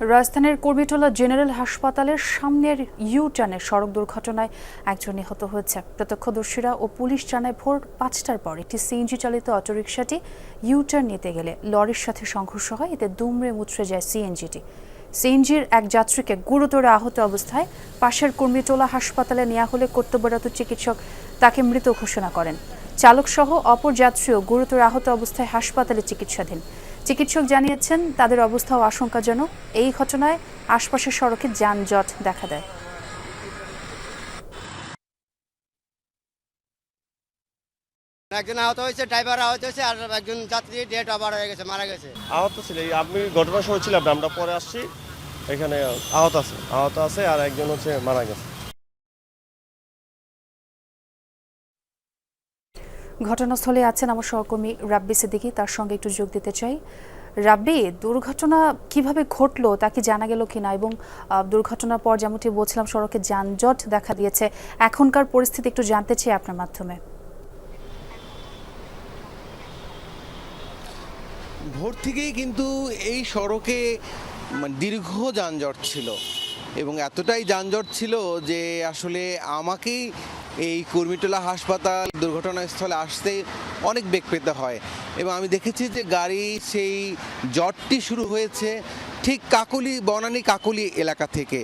রাজধানীর কুর্মিটোলা জেনারেল হাসপাতালের সামনের ইউ-টার্নে সড়ক দুর্ঘটনায় একজন নিহত হয়েছে। প্রত্যক্ষদর্শীরা ও পুলিশ জানায় ভোর ৫টার পর একটি সিএনজি চালিত অটোরিকশাটি ইউ-টার্ন নিতে গেলে লরির সাথে সংঘর্ষ হয়। এতে দুমড়ে মুচড়ে যায় সিএনজিটি। সিএনজির এক যাত্রীকে গুরুতর আহত অবস্থায় পাশের কুর্মিটোলা হাসপাতালে নেওয়া হলে কর্তব্যরত চিকিৎসক তাকে মৃত ঘোষণা করেন। চালকসহ অপর যাত্রীও গুরুতর আহত অবস্থায় হাসপাতালে চিকিৎসাধীন। চিকিৎসক জানিয়েছেন তাদের অবস্থাও আশঙ্কাজনক। এই ঘটনায় আশপাশের সড়কে যানজট দেখা দেয়। একজন আহত হয়েছে, ড্রাইভার আহত হয়েছে, আর একজন যাত্রী ডেট ওভার হয়ে গেছে, মারা গেছে। আহত ছিল, আমি ঘটনার সময় ছিলাম, আমরা পরে আসছি, এখানে আহত আছে আর একজন হচ্ছে মারা গেছে। ঘটনাস্থলে আছেন আমার সহকর্মী রাব্বি সিদ্দিকী, তার সঙ্গে একটু যোগ দিতে চাই। রাব্বি, দুর্ঘটনা কিভাবে ঘটলো তা কি জানা গেল কিনা, এবং দুর্ঘটনার পর যেমনটি বলছিলাম সড়কে যানজট দেখা দিয়েছে, এখনকার পরিস্থিতি একটু জানতে চাই আপনার মাধ্যমে। ভোর থেকেই কিন্তু এই সড়কে দীর্ঘ যানজট ছিল এবং এতটাই যানজট ছিল যে আসলে আমাকেই এই কুর্মিটোলা হাসপাতাল দুর্ঘটনাস্থলে আসতে অনেক বেগ পেতে হয়। এবং আমি দেখেছি যে গাড়ি সেই জটটি শুরু হয়েছে ঠিক বনানী কাকলি এলাকা থেকে।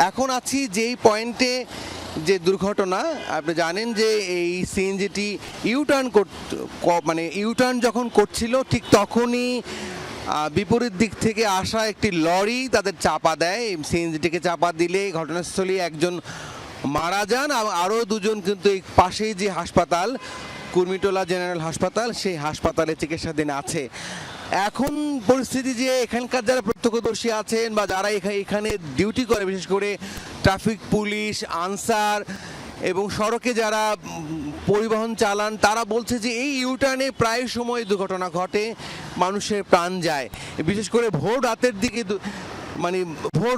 এখন আছি যেই পয়েন্টে যে দুর্ঘটনা, আপনি জানেন যে এই সিএনজিটি ইউটার্ন যখন করছিল ঠিক তখনই বিপরীত দিক থেকে আসা একটি লরি তাদের চাপা দেয়। সিএনজিটিকে চাপা দিলে ঘটনাস্থলে একজন মারা যান, আরও দুজন কিন্তু এই পাশেই যে হাসপাতাল কুর্মিটোলা জেনারেল হাসপাতাল, সেই হাসপাতালে চিকিৎসাধীন আছে। এখন পরিস্থিতি যে এখানকার যারা প্রত্যক্ষদর্শী আছেন বা যারা এখানে ডিউটি করে, বিশেষ করে ট্রাফিক পুলিশ, আনসার এবং সড়কে যারা পরিবহন চালান, তারা বলছে যে এই ইউটার্নে প্রায় সময় দুর্ঘটনা ঘটে, মানুষের প্রাণ যায়। বিশেষ করে ভোর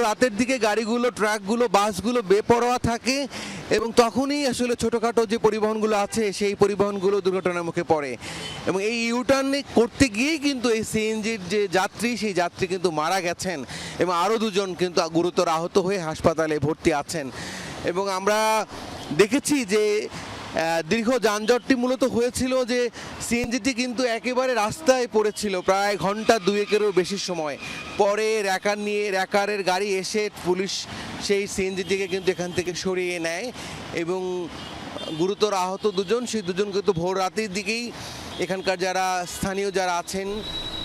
রাতের দিকে গাড়িগুলো, ট্রাকগুলো, বাসগুলো বেপরোয়া থাকে এবং তখনই আসলে ছোটোখাটো যে পরিবহনগুলো আছে সেই পরিবহনগুলো দুর্ঘটনার মুখে পড়ে। এবং এই ইউটার্নে করতে গিয়েই কিন্তু এই সিএনজির যে যাত্রী, সেই যাত্রী কিন্তু মারা গেছেন এবং আরও দুজন কিন্তু গুরুতর আহত হয়ে হাসপাতালে ভর্তি আছেন। এবং আমরা দেখেছি যে দীর্ঘ যানজটটি মূলত হয়েছিল যে সিএনজিটি কিন্তু একেবারে রাস্তায় পড়েছিল প্রায় ঘন্টা দুয়েকেরও বেশি সময়। পরে র্যাকারের গাড়ি এসে পুলিশ সেই সিএনজিটিকে কিন্তু এখান থেকে সরিয়ে নেয় এবং গুরুতর আহত সেই দুজন কিন্তু ভোর রাতের দিকেই এখানকার যারা স্থানীয় যারা আছেন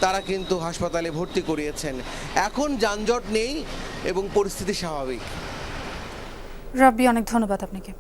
তারা কিন্তু হাসপাতালে ভর্তি করিয়েছেন। এখন যানজট নেই এবং পরিস্থিতি স্বাভাবিক। রাব্বি, অনেক ধন্যবাদ আপনাকে।